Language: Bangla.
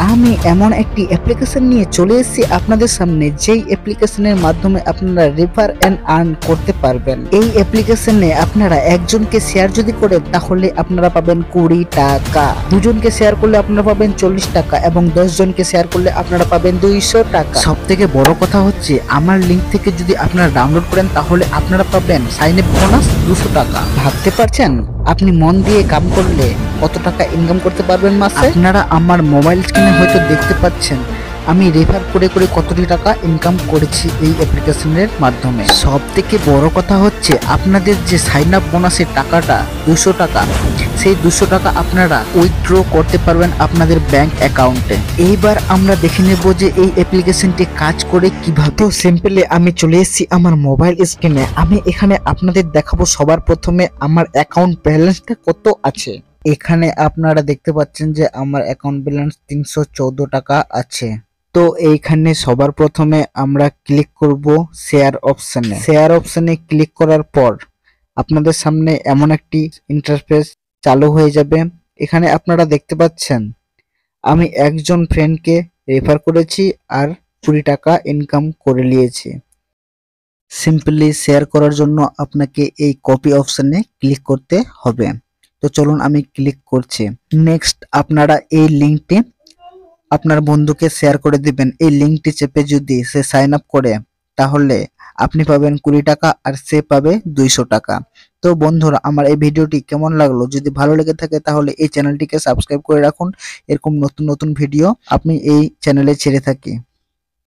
আমি এমন একটি অ্যাপ্লিকেশন নিয়ে চলে এসেছি আপনাদের সামনে, যেই অ্যাপ্লিকেশনের মাধ্যমে আপনারা রেফার এন্ড আর্ন করতে পারবেন। এই অ্যাপ্লিকেশনে আপনারা একজনকে শেয়ার যদি করেন তাহলে আপনারা পাবেন 20 টাকা, দুজনকে শেয়ার করলে আপনারা পাবেন 40 টাকা এবং 10 জনকে শেয়ার করলে আপনারা পাবেন 200 টাকা। সব থেকে বড় কথা হচ্ছে, আমার লিঙ্ক থেকে যদি আপনারা ডাউনলোড করেন তাহলে আপনারা পাবেন সাইন আপ বোনাস 200 টাকা। ভাবতে পারছেন আপনি মন দিয়ে কাম করলে কত টাকা ইনকাম করতে পারবেন মাসে? আপনারা আমার মোবাইল স্ক্রিনে হয়তো দেখতে পাচ্ছেন আমি রেফার করে করে কতটি টাকা ইনকাম করেছি এই অ্যাপ্লিকেশনের মাধ্যমে। সব থেকে বড় কথা হচ্ছে, আপনাদের যে সাইন আপ বোনাসের টাকাটা 200 টাকা, সেই 200 টাকা আপনারা উইথড্র করতে পারবেন আপনাদের ব্যাংক অ্যাকাউন্টে। এইবার আমরা দেখে নেব যে এই অ্যাপ্লিকেশনটি কাজ করে কিভাবে। তো সিম্পলি আমি চলে এসেছি আমার মোবাইল স্ক্রিনে। আমি এখানে আপনাদের দেখাবো সবার প্রথমে আমার অ্যাকাউন্ট ব্যালেন্সটা কত আছে। এখানে আপনারা দেখতে পাচ্ছেন যে আমার অ্যাকাউন্ট ব্যালেন্স 314 টাকা আছে। তো এইখানে সবার প্রথমে আমরা ক্লিক করব শেয়ার অপশনে। শেয়ার অপশনে ক্লিক করার পর আপনাদের সামনে এমন একটি ইন্টারফেস চালু হয়ে যাবে। এখানে আপনারা দেখতে পাচ্ছেন আমি একজন ফ্রেন্ডকে রেফার করেছি আর 20 টাকা ইনকাম করে নিয়েছি। সিম্পলি শেয়ার করার জন্য আপনাকে এই কপি অপশনে ক্লিক করতে হবে। তো চলুন আমি ক্লিক করছি। নেক্সট আপনারা এই লিঙ্কটি আপনার বন্ধুকে শেয়ার করে দিবেন। এই লিঙ্কটি চেপে যদি সে সাইন আপ করে তাহলে আপনি পাবেন 20 টাকা আর সে পাবে 200 টাকা। তো বন্ধুরা, আমার এই ভিডিওটি কেমন লাগলো? যদি ভালো লেগে থাকে তাহলে এই চ্যানেলটিকে সাবস্ক্রাইব করে রাখুন। এরকম নতুন নতুন ভিডিও আপনি এই চ্যানেলে ছেড়ে থাকি।